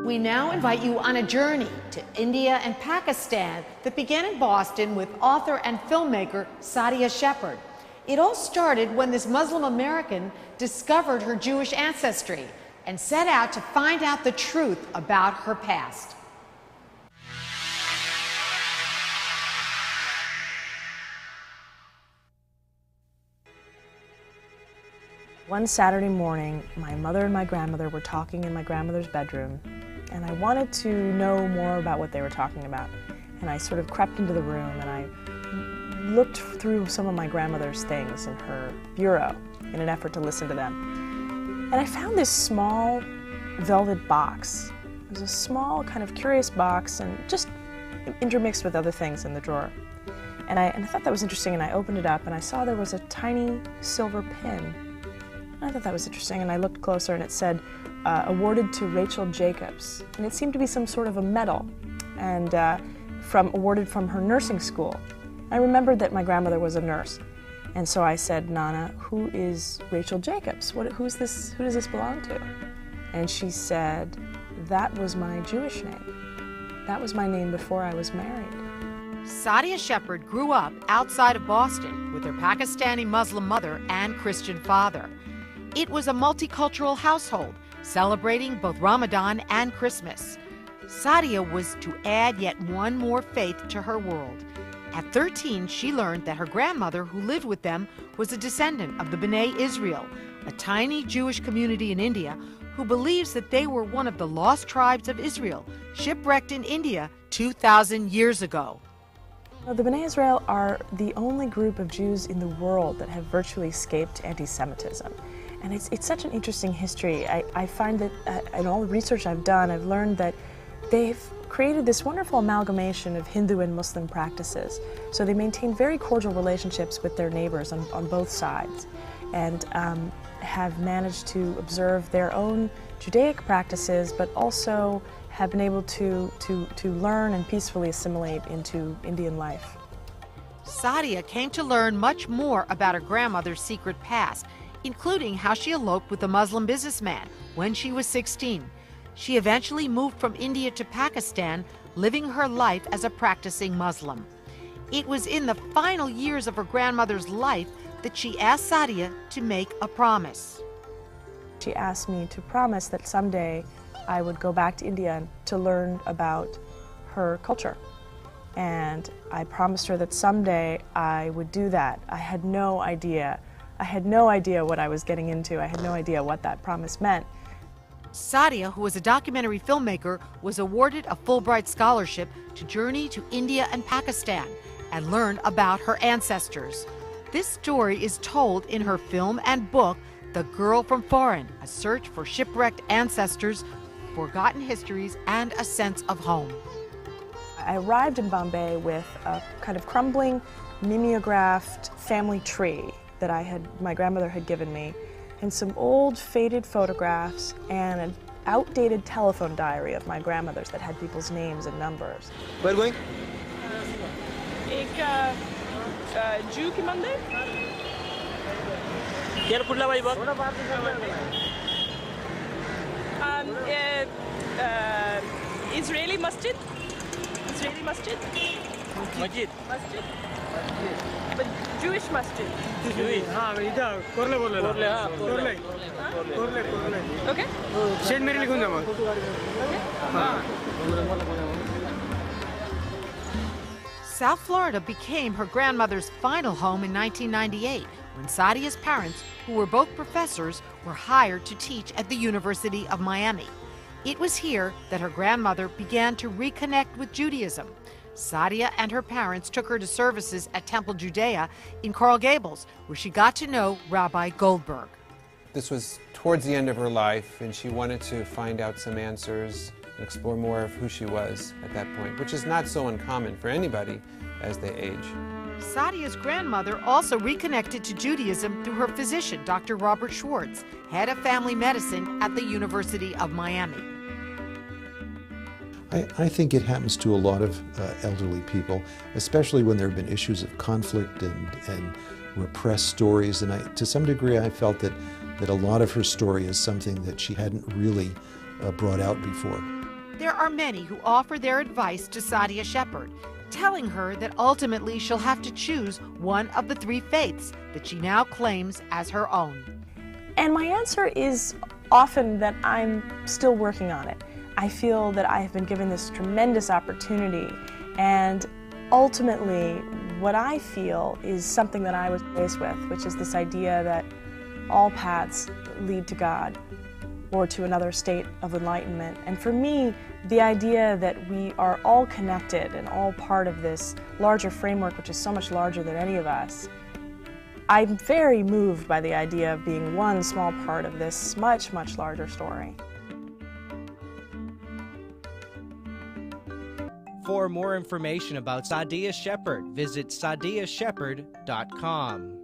We now invite you on a journey to India and Pakistan that began in Boston with author and filmmaker Sadia Shepard. It all started when this Muslim American discovered her Jewish ancestry and set out to find out the truth about her past. One Saturday morning, my mother and my grandmother were talking in my grandmother's bedroom, and I wanted to know more about what they were talking about. And I sort of crept into the room and I looked through some of my grandmother's things in her bureau in an effort to listen to them. And I found this small velvet box. It was a small, kind of curious box and just intermixed with other things in the drawer. And I thought that was interesting, and I opened it up and I saw there was a tiny silver pin. I thought that was interesting, and I looked closer and it said, awarded to Rachel Jacobs. And it seemed to be some sort of a medal, and awarded from her nursing school. I remembered that my grandmother was a nurse. And so I said, Nana, who is Rachel Jacobs? Who does this belong to? And she said, that was my Jewish name. That was my name before I was married. Sadia Shepard grew up outside of Boston with her Pakistani Muslim mother and Christian father. It was a multicultural household, celebrating both Ramadan and Christmas. Sadia was to add yet one more faith to her world. At 13, she learned that her grandmother, who lived with them, was a descendant of the Bene Israel, a tiny Jewish community in India who believes that they were one of the lost tribes of Israel, shipwrecked in India 2,000 years ago. The Bene Israel are the only group of Jews in the world that have virtually escaped anti-Semitism. And it's such an interesting history. I find that in all the research I've done, I've learned that they've created this wonderful amalgamation of Hindu and Muslim practices. So they maintain very cordial relationships with their neighbors on both sides, and have managed to observe their own Judaic practices, but also have been able to learn and peacefully assimilate into Indian life. Sadia came to learn much more about her grandmother's secret past, including how she eloped with a Muslim businessman when she was 16. She eventually moved from India to Pakistan, living her life as a practicing Muslim. It was in the final years of her grandmother's life that she asked Sadia to make a promise. She asked me to promise that someday I would go back to India to learn about her culture. And I promised her that someday I would do that. I had no idea what I was getting into. I had no idea what that promise meant. Sadia, who was a documentary filmmaker, was awarded a Fulbright scholarship to journey to India and Pakistan and learn about her ancestors. This story is told in her film and book, The Girl from Foreign, a search for shipwrecked ancestors, forgotten histories, and a sense of home. I arrived in Bombay with a kind of crumbling, mimeographed family tree that my grandmother had given me, and some old faded photographs and an outdated telephone diary of my grandmother's that had people's names and numbers. Where are you going? Jew ki mandir? Israeli masjid? Israeli masjid? Masjid. Masjid. But Jewish masjid. Jewish. Okay. South Florida became her grandmother's final home in 1998 when Sadia's parents, who were both professors, were hired to teach at the University of Miami. It was here that her grandmother began to reconnect with Judaism. Sadia and her parents took her to services at Temple Judea in Coral Gables, where she got to know Rabbi Goldberg. This was towards the end of her life, and she wanted to find out some answers and explore more of who she was at that point, which is not so uncommon for anybody as they age. Sadia's grandmother also reconnected to Judaism through her physician, Dr. Robert Schwartz, head of family medicine at the University of Miami. I think it happens to a lot of elderly people, especially when there have been issues of conflict and repressed stories. And to some degree, I felt that a lot of her story is something that she hadn't really brought out before. There are many who offer their advice to Sadia Shepard, telling her that ultimately she'll have to choose one of the three faiths that she now claims as her own. And my answer is often that I'm still working on it. I feel that I have been given this tremendous opportunity, and ultimately what I feel is something that I was raised with, which is this idea that all paths lead to God or to another state of enlightenment. And for me, the idea that we are all connected and all part of this larger framework, which is so much larger than any of us, I'm very moved by the idea of being one small part of this much, much larger story. For more information about Sadia Shepard, visit sadiashepard.com.